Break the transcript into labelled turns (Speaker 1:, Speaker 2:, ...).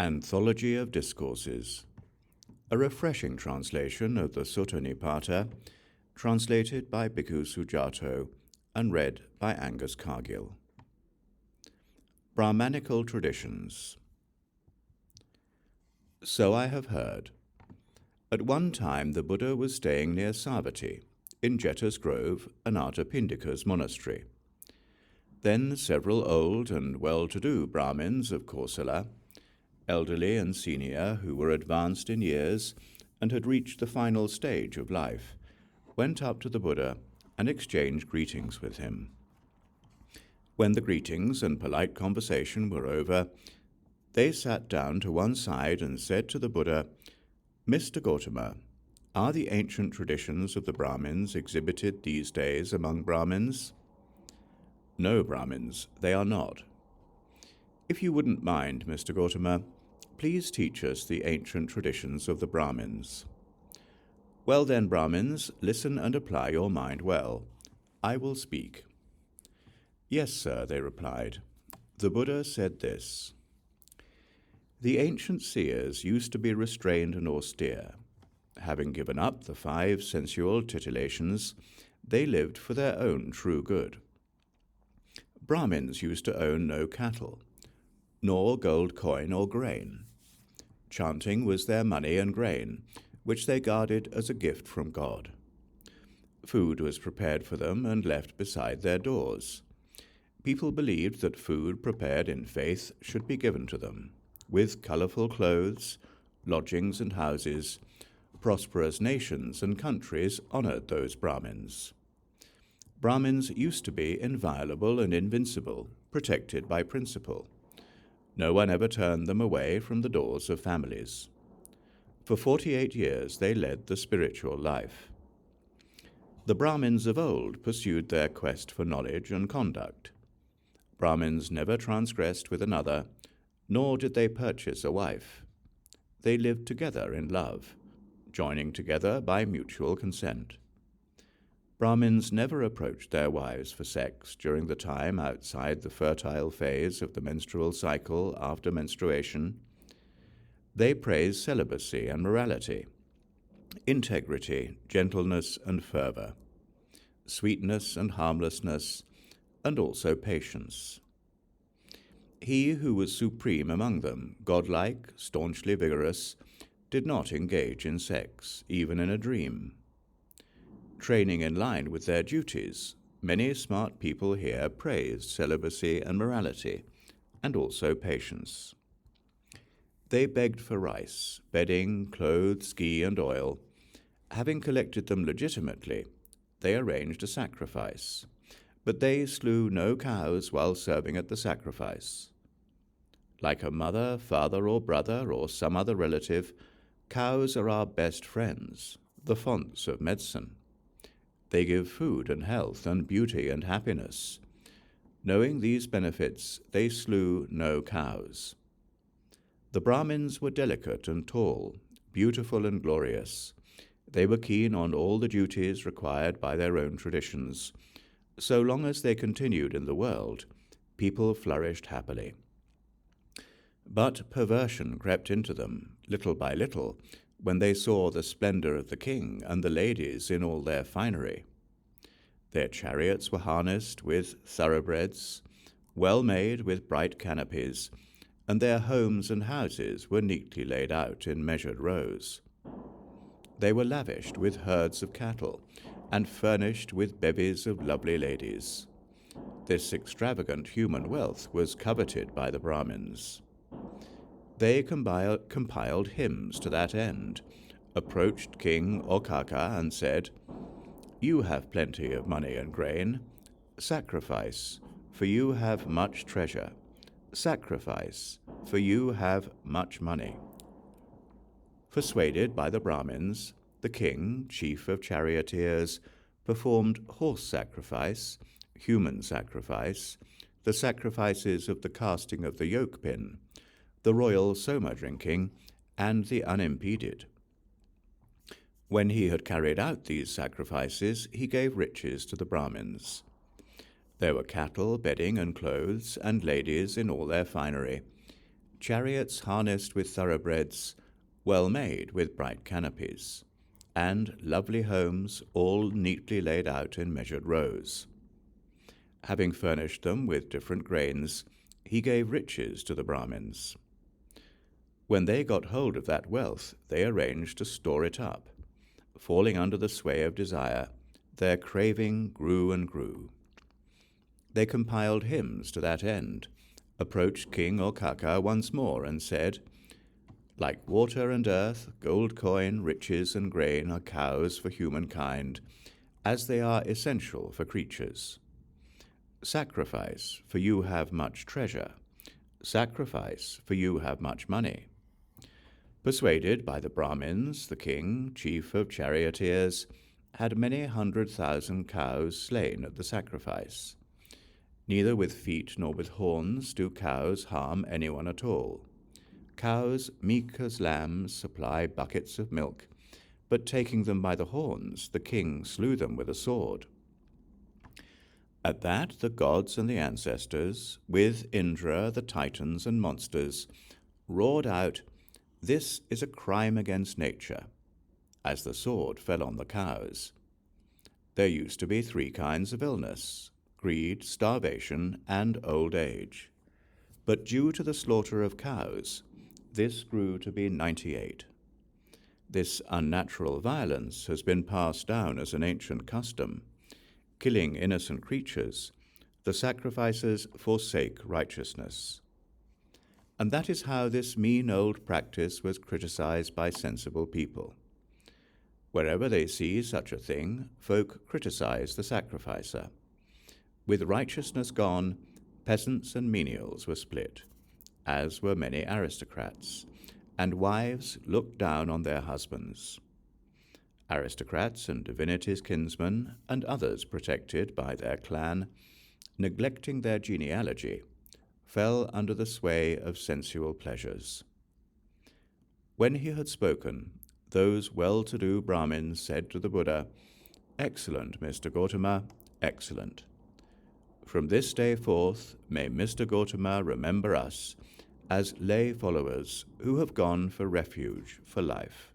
Speaker 1: Anthology of Discourses, a refreshing translation of the Sutta Nipāta, translated by Bhikkhu Sutjato and read by Angus Cargill. Brahmanical Traditions. So I have heard. At one time the Buddha was staying near Savatthi, in Jeta's Grove, Anatta Pindika's monastery. Then several old and well-to-do Brahmins of Kosala, elderly and senior, who were advanced in years and had reached the final stage of life, went up to the Buddha and exchanged greetings with him. When the greetings and polite conversation were over, they sat down to one side and said to the Buddha, "Mr. Gautama, are the ancient traditions of the Brahmins exhibited these days among Brahmins?" "No, Brahmins, they are not." "If you wouldn't mind, Mr. Gautama, please teach us the ancient traditions of the Brahmins." "Well then, Brahmins, listen and apply your mind well. I will speak." "Yes, sir," they replied. "The Buddha said this. The ancient seers used to be restrained and austere. Having given up the 5 sensual titillations, they lived for their own true good. Brahmins used to own no cattle, nor gold coin or grain. Chanting was their money and grain, which they guarded as a gift from God. Food was prepared for them and left beside their doors. People believed that food prepared in faith should be given to them. With colourful clothes, lodgings and houses, prosperous nations and countries honoured those Brahmins. Brahmins used to be inviolable and invincible, protected by principle. No one ever turned them away from the doors of families. For 48 years they led the spiritual life. The Brahmins of old pursued their quest for knowledge and conduct. Brahmins never transgressed with another, nor did they purchase a wife. They lived together in love, joining together by mutual consent. Brahmins never approached their wives for sex during the time outside the fertile phase of the menstrual cycle after menstruation. They praised celibacy and morality, integrity, gentleness and fervour, sweetness and harmlessness, and also patience. He who was supreme among them, godlike, staunchly vigorous, did not engage in sex, even in a dream. Training in line with their duties, many smart people here praised celibacy and morality, and also patience. They begged for rice, bedding, clothes, ghee, and oil. Having collected them legitimately, they arranged a sacrifice, but they slew no cows while serving at the sacrifice. Like a mother, father, or brother, or some other relative, cows are our best friends, the fonts of medicine. They give food and health and beauty and happiness. Knowing these benefits, they slew no cows. The Brahmins were delicate and tall, beautiful and glorious. They were keen on all the duties required by their own traditions. So long as they continued in the world, people flourished happily. But perversion crept into them, little by little, when they saw the splendour of the king and the ladies in all their finery. Their chariots were harnessed with thoroughbreds, well made with bright canopies, and their homes and houses were neatly laid out in measured rows. They were lavished with herds of cattle, and furnished with bevies of lovely ladies. This extravagant human wealth was coveted by the Brahmins. They compiled hymns to that end, approached King Okkaka and said, "You have plenty of money and grain. Sacrifice, for you have much treasure. Sacrifice, for you have much money." Persuaded by the Brahmins, the king, chief of charioteers, performed horse sacrifice, human sacrifice, the sacrifices of the casting of the yoke pin, the royal soma drinking, and the unimpeded. When he had carried out these sacrifices, he gave riches to the Brahmins. There were cattle, bedding, and clothes, and ladies in all their finery. chariots harnessed with thoroughbreds, well made with bright canopies, and lovely homes all neatly laid out in measured rows. Having furnished them with different grains, he gave riches to the Brahmins. When they got hold of that wealth, they arranged to store it up. Falling under the sway of desire, their craving grew and grew. They compiled hymns to that end, approached King Okkaka once more, and said, "Like water and earth, gold coin, riches and grain are cows for humankind, as they are essential for creatures. Sacrifice, for you have much treasure. Sacrifice, for you have much money." Persuaded by the Brahmins, the king, chief of charioteers, had many 100,000 cows slain at the sacrifice. Neither with feet nor with horns do cows harm anyone at all. Cows, meek as lambs, supply buckets of milk, but taking them by the horns, the king slew them with a sword. At that the gods and the ancestors, with Indra, the titans and monsters, roared out, "This is a crime against nature," as the sword fell on the cows. There used to be 3 kinds of illness: greed, starvation, and old age. But due to the slaughter of cows, this grew to be 98. This unnatural violence has been passed down as an ancient custom. Killing innocent creatures, the sacrificers forsake righteousness. And that is how this mean old practice was criticized by sensible people. Wherever they see such a thing, folk criticize the sacrificer. With righteousness gone, peasants and menials were split, as were many aristocrats, and wives looked down on their husbands. Aristocrats and divinities' kinsmen, and others protected by their clan, neglecting their genealogy, fell under the sway of sensual pleasures. When he had spoken, those well-to-do Brahmins said to the Buddha, "Excellent, Mr. Gautama, excellent. From this day forth, may Mr. Gautama remember us as lay followers who have gone for refuge for life."